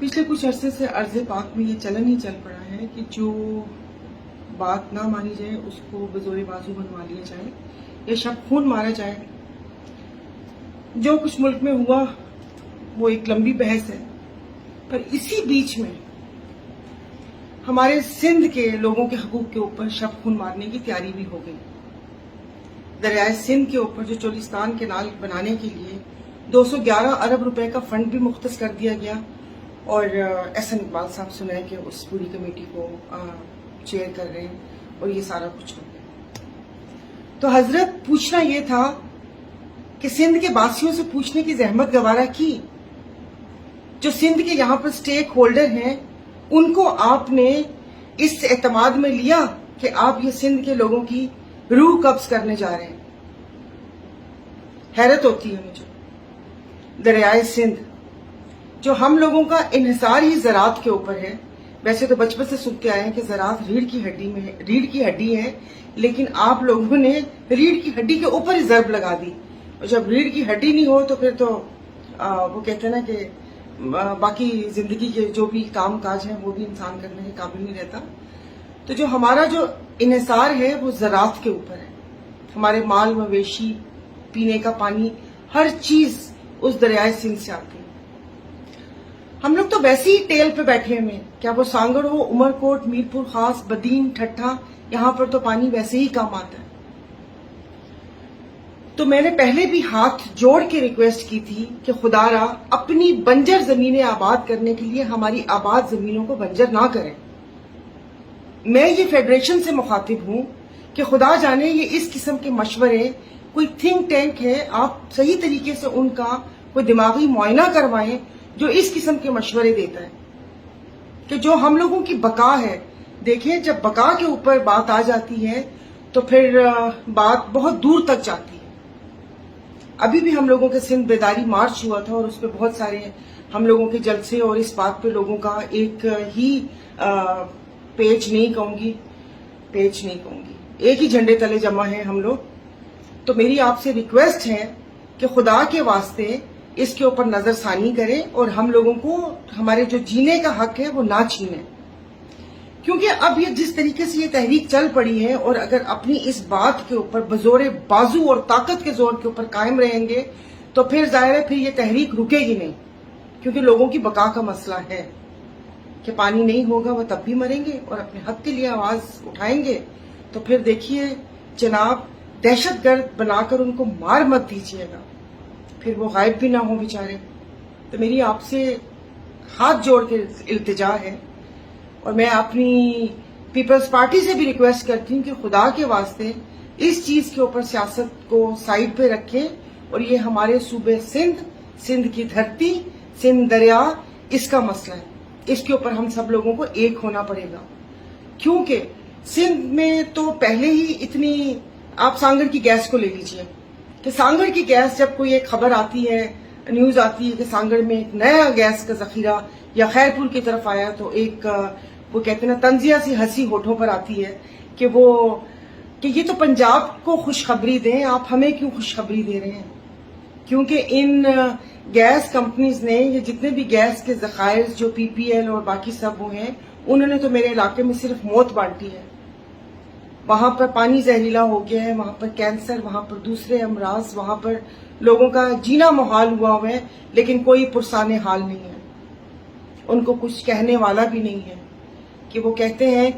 पिछले कुछ अरसे से अर्ज़ पाक में ये चलन ही चल पड़ा है कि जो बात ना मानी जाए उसको बज़ोर बाजू बनवा लिया जाए या शब खून मारा जाए। जो कुछ मुल्क में हुआ वो एक लंबी बहस है, पर इसी बीच में हमारे सिंध के लोगों के हकूक के ऊपर शब खून मारने की तैयारी भी हो गई। दरियाए सिंध के ऊपर जो चोलिस्तान केनाल बनाने के लिए 211 अरब रुपए का फंड भी मुख्तस कर दिया गया और एहसन इकबाल साहब सुनाए कि उस पूरी कमेटी को चेयर कर रहे हैं और ये सारा कुछ हो गया। तो हजरत पूछना ये था कि सिंध के बासियों से पूछने की जहमत गवारा की, जो सिंध के यहाँ पर स्टेक होल्डर हैं उनको आपने इस एतमाद में लिया कि आप ये सिंध के लोगों की रूह कब्ज करने जा रहे हैं। हैरत होती है मुझे। दरियाए सिंध जो हम लोगों का इन्हिसार ही ज़राअत के ऊपर है। वैसे तो बचपन से सुनते आए हैं कि ज़राअत रीढ़ की हड्डी है, लेकिन आप लोगों ने रीढ़ की हड्डी के ऊपर ही ज़रब लगा दी। और जब रीढ़ की हड्डी नहीं हो तो फिर तो वो कहते हैं ना कि बाकी जिंदगी के जो भी काम काज है वो भी इंसान करने के काबिल नहीं रहता। तो जो हमारा जो इन्हिसार है वो ज़राअत के ऊपर है। हमारे माल मवेशी, पीने का पानी, हर चीज उस दरियाए सिंध से आती है। हम लोग तो वैसे ही टेल पे बैठे हुए, क्या वो सांगड़ हो, उमरकोट, मीरपुर खास, बदीन, ठट्ठा, यहां पर तो पानी वैसे ही काम आता है। तो मैंने पहले भी हाथ जोड़ के रिक्वेस्ट की थी कि खुदारा अपनी बंजर जमीनें आबाद करने के लिए हमारी आबाद जमीनों को बंजर ना करें। मैं ये फेडरेशन से मुखातिब हूं कि खुदा जाने ये इस किस्म के मशवरे, कोई थिंक टैंक है, आप सही तरीके से उनका कोई दिमागी मुआयना करवाएं जो इस किस्म के मशवरे देता है कि जो हम लोगों की बका है। देखें, जब बका के ऊपर बात आ जाती है तो फिर बात बहुत दूर तक जाती है। अभी भी हम लोगों के सिंध बेदारी मार्च हुआ था और उस पर बहुत सारे हम लोगों के जलसे और इस बात पे लोगों का एक ही पेज नहीं कहूंगी, एक ही झंडे तले जमा है हम लोग। तो मेरी आपसे रिक्वेस्ट है कि खुदा के वास्ते इसके ऊपर नजरसानी करें और हम लोगों को हमारे जो जीने का हक है वो ना छीने। क्योंकि अब ये जिस तरीके से ये तहरीक चल पड़ी है और अगर अपनी इस बात के ऊपर बजोरे बाजू और ताकत के जोर के ऊपर कायम रहेंगे तो फिर जाहिर है फिर ये तहरीक रुकेगी नहीं। क्योंकि लोगों की बका का मसला है कि पानी नहीं होगा वो तब भी मरेंगे और अपने हक के लिए आवाज उठाएंगे। तो फिर देखिए जनाब, दहशतगर्द बनाकर उनको मार मत दीजिएगा, फिर वो गायब भी ना हो बेचारे। तो मेरी आपसे हाथ जोड़ के इल्तिजा है और मैं अपनी पीपल्स पार्टी से भी रिक्वेस्ट करती हूँ कि खुदा के वास्ते इस चीज के ऊपर सियासत को साइड पे रखें और ये हमारे सूबे सिंध की धरती, सिंध दरिया, इसका मसला है। इसके ऊपर हम सब लोगों को एक होना पड़ेगा। क्योंकि सिंध में तो पहले ही इतनी, आप सांगड़ की गैस को ले लीजिए कि सांगड़ की गैस, जब कोई एक खबर आती है, न्यूज आती है कि सांगड़ में एक नया गैस का जखीरा या खैरपुर की तरफ आया, तो एक वो कहते हैं ना तंजिया सी हंसी होठों पर आती है कि ये तो पंजाब को खुशखबरी दें, आप हमें क्यों खुशखबरी दे रहे हैं। क्योंकि इन गैस कंपनीज ने ये जितने भी गैस के जखायर जो पीपीएल और बाकी सब वो हैं, उन्होंने तो मेरे इलाके में सिर्फ मौत बांटी है। वहां पर पानी जहरीला हो गया है, वहां पर कैंसर, वहां पर दूसरे अमराज, वहां पर लोगों का जीना मुहाल हुआ है, लेकिन कोई पुरसाने हाल नहीं है। उनको कुछ कहने वाला भी नहीं है कि वो कहते हैं कि